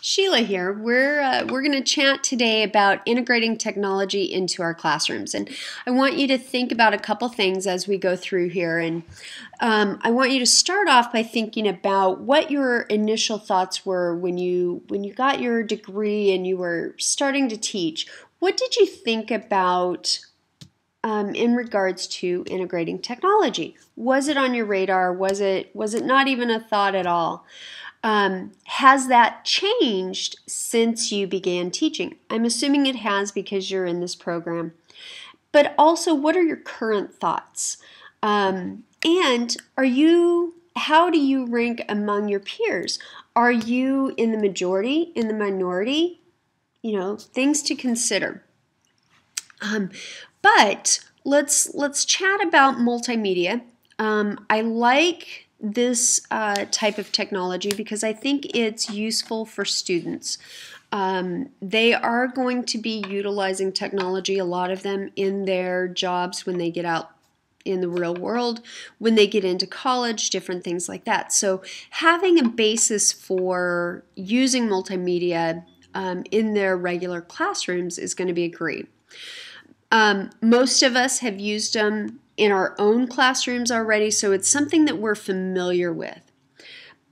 Sheila here. We're going to chat today about integrating technology into our classrooms, and I want you to think about a couple things as we go through here. And I want you to start off by thinking about what your initial thoughts were when you got your degree and you were starting to teach. What did you think about in regards to integrating technology? Was it on your radar? Was it not even a thought at all? Has that changed since you began teaching? I'm assuming it has because you're in this program. But also, what are your current thoughts? And how do you rank among your peers? Are you in the majority, in the minority? Things to consider. But let's chat about multimedia. I like this type of technology because I think it's useful for students. They are going to be utilizing technology, a lot of them, in their jobs when they get out in the real world, when they get into college, different things like that. So having a basis for using multimedia in their regular classrooms is going to be great. Most of us have used them in our own classrooms already, so it's something that we're familiar with.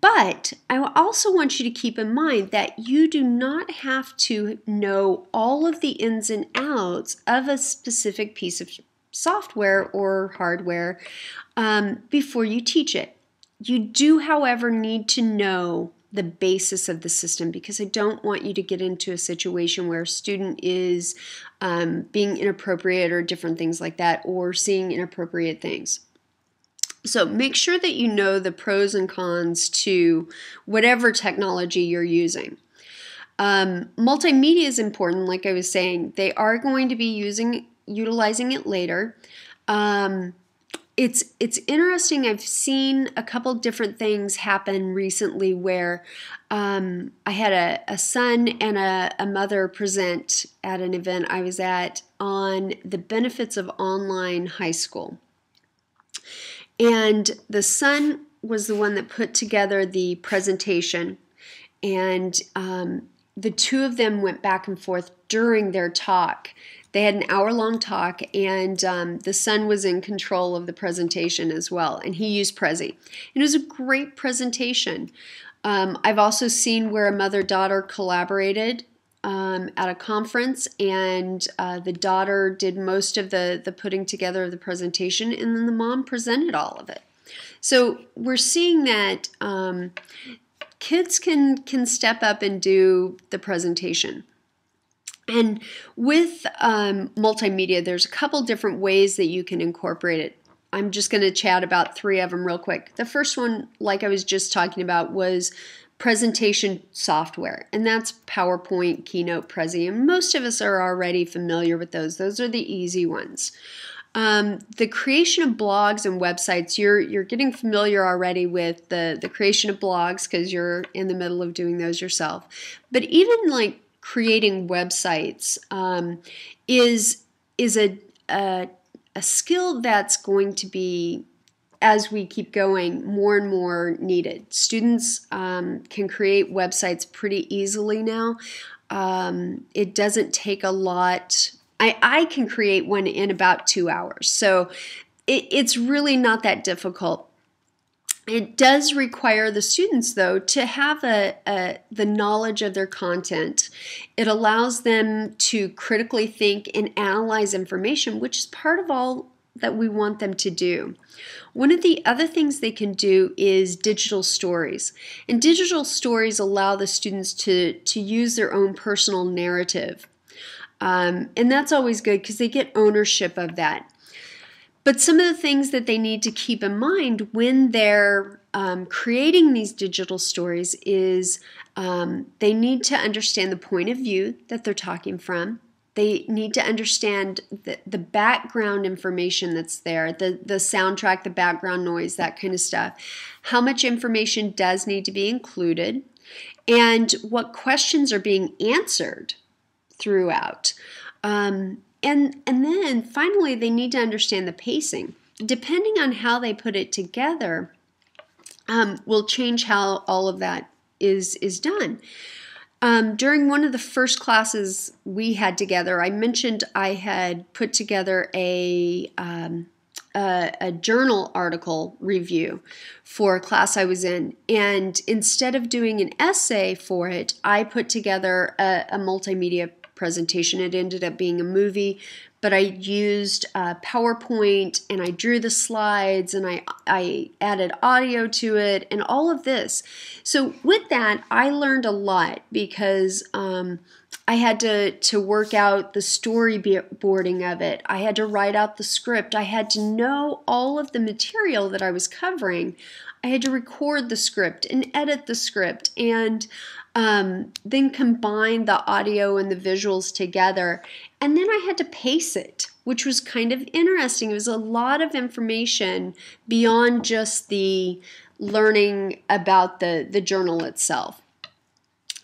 But I also want you to keep in mind that you do not have to know all of the ins and outs of a specific piece of software or hardware before you teach it. You do, however, need to know the basis of the system, because I don't want you to get into a situation where a student is being inappropriate or different things like that, or seeing inappropriate things. So make sure that you know the pros and cons to whatever technology you're using. Multimedia is important, like I was saying. They are going to be utilizing it later. It's interesting. I've seen a couple different things happen recently where I had a son and a mother present at an event I was at on the benefits of online high school. And the son was the one that put together the presentation, and the two of them went back and forth during their talk. They had an hour-long talk, and the son was in control of the presentation as well, and he used Prezi. And it was a great presentation. I've also seen where a mother-daughter collaborated at a conference, and the daughter did most of the putting together of the presentation, and then the mom presented all of it. So we're seeing that kids can step up and do the presentation. And with multimedia, there's a couple different ways that you can incorporate it. I'm just going to chat about three of them real quick. The first one, like I was just talking about, was presentation software, and that's PowerPoint, Keynote, Prezi, and most of us are already familiar with those. Those are the easy ones. The creation of blogs and websites, you're getting familiar already with the creation of blogs because you're in the middle of doing those yourself. But even like creating websites is a skill that's going to be, as we keep going, more and more needed. Students can create websites pretty easily now. It doesn't take a lot. I can create one in about 2 hours, so it's really not that difficult. It does require the students, though, to have the knowledge of their content. It allows them to critically think and analyze information, which is part of all that we want them to do. One of the other things they can do is digital stories. And digital stories allow the students to use their own personal narrative. And that's always good because they get ownership of that. But some of the things that they need to keep in mind when they're creating these digital stories is they need to understand the point of view that they're talking from. They need to understand the background information that's there, the soundtrack, the background noise, that kind of stuff. How much information does need to be included, and what questions are being answered throughout. And then finally, they need to understand the pacing. Depending on how they put it together, will change how all of that is done. During one of the first classes we had together, I mentioned I had put together a journal article review for a class I was in. And instead of doing an essay for it, I put together a multimedia presentation. It ended up being a movie, but I used PowerPoint and I drew the slides and I added audio to it and all of this. So with that, I learned a lot because I had to work out the storyboarding of it. I had to write out the script. I had to know all of the material that I was covering. I had to record the script and edit the script and then combine the audio and the visuals together. And then I had to pace it, which was kind of interesting. It was a lot of information beyond just the learning about the journal itself.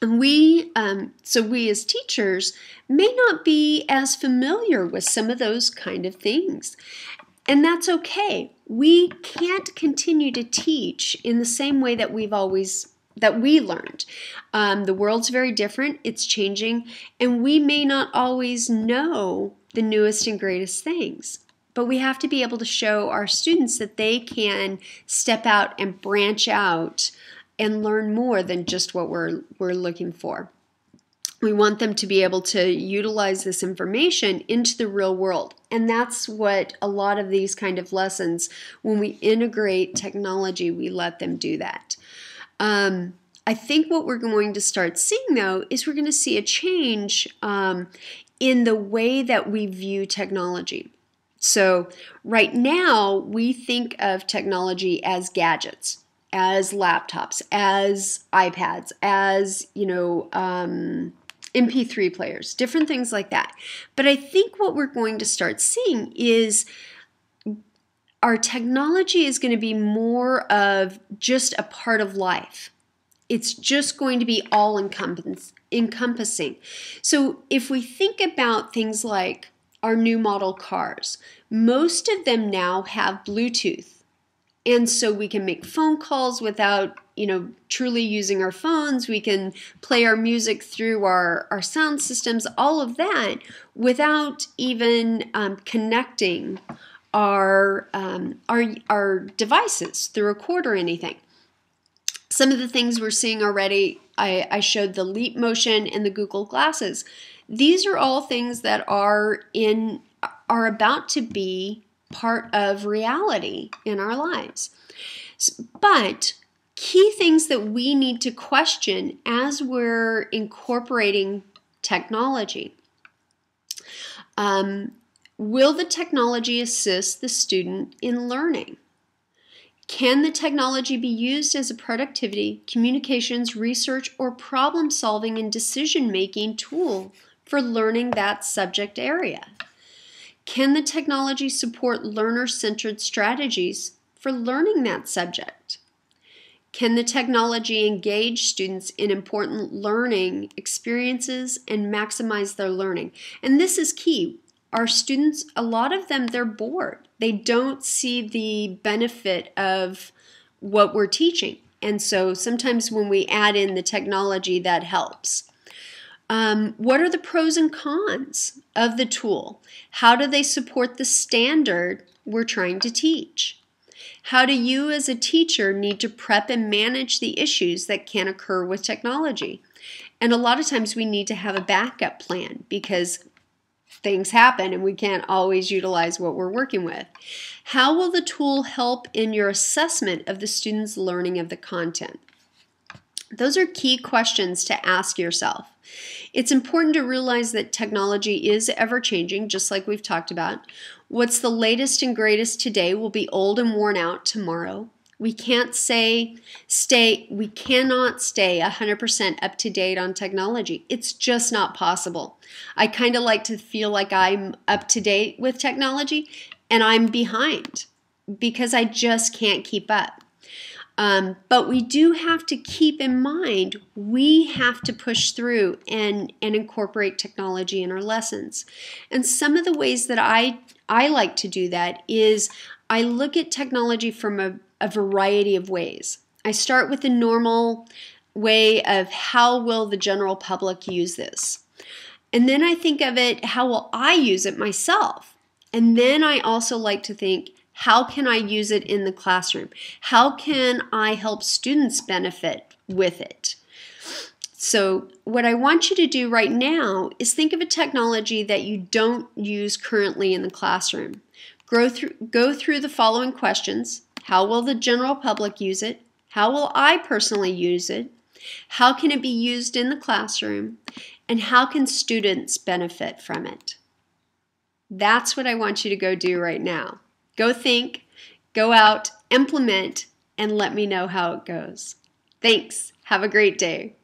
And we as teachers may not be as familiar with some of those kind of things. And that's okay. We can't continue to teach in the same way that we learned. The world's very different. It's changing. And we may not always know the newest and greatest things. But we have to be able to show our students that they can step out and branch out and learn more than just what we're looking for. We want them to be able to utilize this information into the real world. And that's what a lot of these kind of lessons, when we integrate technology, we let them do that. I think what we're going to start seeing, though, is we're going to see a change in the way that we view technology. So right now, we think of technology as gadgets, as laptops, as iPads, as, MP3 players, different things like that. But I think what we're going to start seeing is our technology is going to be more of just a part of life. It's just going to be all encompassing. So if we think about things like our new model cars, most of them now have Bluetooth. And so we can make phone calls without, truly using our phones. We can play our music through our sound systems, all of that, without even connecting our devices through a cord or anything. Some of the things we're seeing already, I showed the Leap Motion and the Google Glasses. These are all things that are about to be part of reality in our lives. But key things that we need to question as we're incorporating technology. Will the technology assist the student in learning? Can the technology be used as a productivity, communications, research, or problem-solving and decision-making tool for learning that subject area? Can the technology support learner-centered strategies for learning that subject? Can the technology engage students in important learning experiences and maximize their learning? And this is key. Our students, a lot of them, they're bored. They don't see the benefit of what we're teaching. And so sometimes when we add in the technology, that helps. What are the pros and cons of the tool? How do they support the standard we're trying to teach? How do you as a teacher need to prep and manage the issues that can occur with technology? And a lot of times we need to have a backup plan because things happen and we can't always utilize what we're working with. How will the tool help in your assessment of the student's learning of the content? Those are key questions to ask yourself. It's important to realize that technology is ever-changing, just like we've talked about. What's the latest and greatest today will be old and worn out tomorrow. We cannot stay 100% up to date on technology. It's just not possible. I kind of like to feel like I'm up to date with technology and I'm behind because I just can't keep up. But we do have to keep in mind we have to push through and incorporate technology in our lessons. And some of the ways that I like to do that is I look at technology from a variety of ways. I start with the normal way of how will the general public use this. And then I think of it, how will I use it myself? And then I also like to think, how can I use it in the classroom? How can I help students benefit with it? So what I want you to do right now is think of a technology that you don't use currently in the classroom. Go through the following questions. How will the general public use it? How will I personally use it? How can it be used in the classroom? And how can students benefit from it? That's what I want you to go do right now. Go think, go out, implement, and let me know how it goes. Thanks. Have a great day.